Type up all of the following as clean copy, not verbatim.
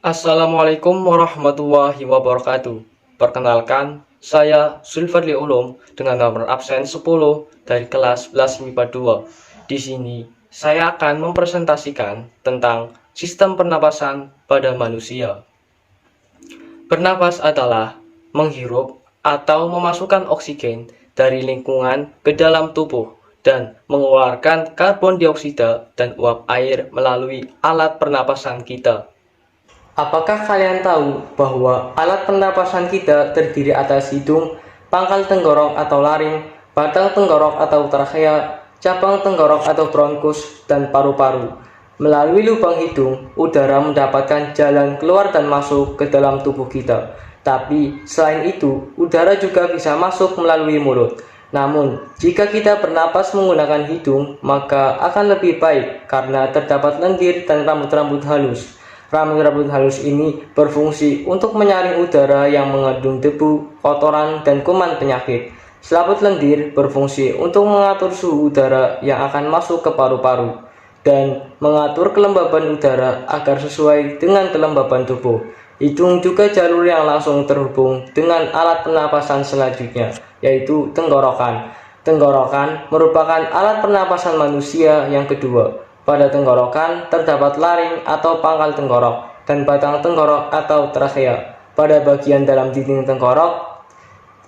Assalamualaikum warahmatullahi wabarakatuh. Perkenalkan, saya Zulfadli Ulum dengan nomor absen 10 dari kelas 11 MIPA 2. Di sini, saya akan mempresentasikan tentang sistem pernapasan pada manusia. Bernapas adalah menghirup atau memasukkan oksigen dari lingkungan ke dalam tubuh dan mengeluarkan karbon dioksida dan uap air melalui alat pernapasan kita. Apakah kalian tahu bahwa alat pernapasan kita terdiri atas hidung, pangkal tenggorok atau laring, batang tenggorok atau trachea, cabang tenggorok atau bronkus, dan paru-paru? Melalui lubang hidung, udara mendapatkan jalan keluar dan masuk ke dalam tubuh kita. Tapi selain itu, udara juga bisa masuk melalui mulut. Namun, jika kita bernapas menggunakan hidung, maka akan lebih baik karena terdapat lendir dan rambut-rambut halus. Rambut-rambut halus ini berfungsi untuk menyaring udara yang mengandung debu, kotoran, dan kuman penyakit. Selaput lendir berfungsi untuk mengatur suhu udara yang akan masuk ke paru-paru dan mengatur kelembaban udara agar sesuai dengan kelembaban tubuh. Hidung juga jalur yang langsung terhubung dengan alat pernapasan selanjutnya, yaitu tenggorokan. Tenggorokan merupakan alat pernapasan manusia yang kedua. Pada tenggorokan terdapat laring atau pangkal tenggorok dan batang tenggorok atau trachea. Pada bagian dalam dinding tenggorok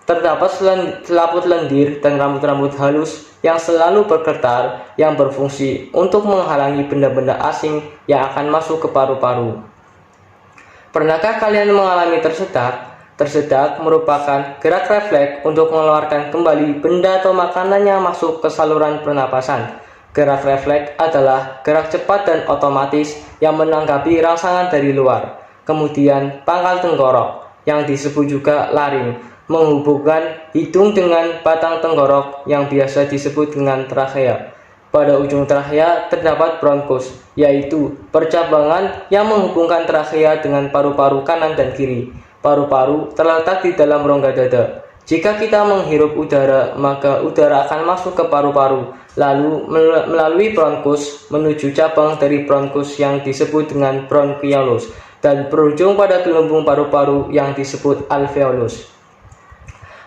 terdapat selaput lendir dan rambut-rambut halus yang selalu bergetar yang berfungsi untuk menghalangi benda-benda asing yang akan masuk ke paru-paru. Pernahkah kalian mengalami tersedak? Tersedak merupakan gerak refleks untuk mengeluarkan kembali benda atau makanan yang masuk ke saluran pernapasan. Gerak refleks adalah gerak cepat dan otomatis yang menanggapi rangsangan dari luar. Kemudian pangkal tenggorok, yang disebut juga laring, menghubungkan hidung dengan batang tenggorok yang biasa disebut dengan trachea. Pada ujung trachea terdapat bronkus, yaitu percabangan yang menghubungkan trachea dengan paru-paru kanan dan kiri. Paru-paru terletak di dalam rongga dada. Jika kita menghirup udara, maka udara akan masuk ke paru-paru, lalu melalui bronkus menuju cabang dari bronkus yang disebut dengan bronchiolus, dan berujung pada gelembung paru-paru yang disebut alveolus.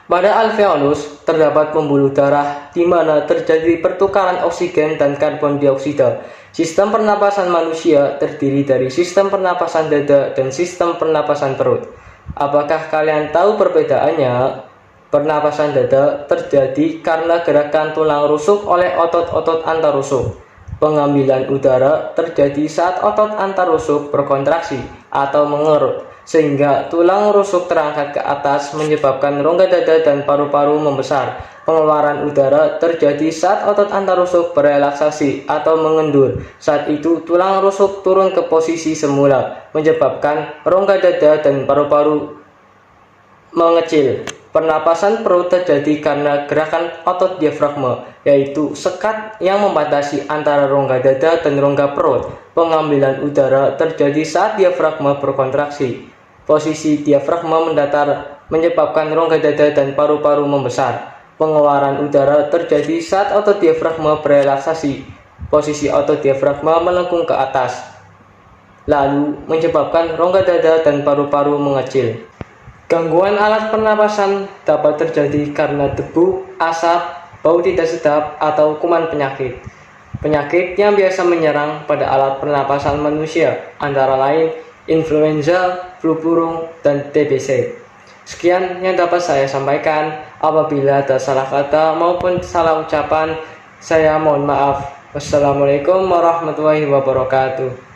Pada alveolus terdapat pembuluh darah di mana terjadi pertukaran oksigen dan karbon dioksida. Sistem pernapasan manusia terdiri dari sistem pernapasan dada dan sistem pernapasan perut. Apakah kalian tahu perbedaannya? Pernapasan dada terjadi karena gerakan tulang rusuk oleh otot-otot antarusuk. Pengambilan udara terjadi saat otot antarusuk berkontraksi atau mengerut, sehingga tulang rusuk terangkat ke atas menyebabkan rongga dada dan paru-paru membesar. Pengeluaran udara terjadi saat otot antarusuk berelaksasi atau mengendur. Saat itu tulang rusuk turun ke posisi semula, menyebabkan rongga dada dan paru-paru mengecil. Pernapasan perut terjadi karena gerakan otot diafragma, yaitu sekat yang membatasi antara rongga dada dan rongga perut. Pengambilan udara terjadi saat diafragma berkontraksi. Posisi diafragma mendatar menyebabkan rongga dada dan paru-paru membesar. Pengeluaran udara terjadi saat otot diafragma berelaksasi. Posisi otot diafragma melengkung ke atas, lalu menyebabkan rongga dada dan paru-paru mengecil. Gangguan alat pernapasan dapat terjadi karena debu, asap, bau tidak sedap, atau kuman penyakit. Penyakit yang biasa menyerang pada alat pernapasan manusia antara lain influenza, flu burung, dan TBC. Sekian yang dapat saya sampaikan. Apabila ada salah kata maupun salah ucapan, saya mohon maaf. Wassalamualaikum warahmatullahi wabarakatuh.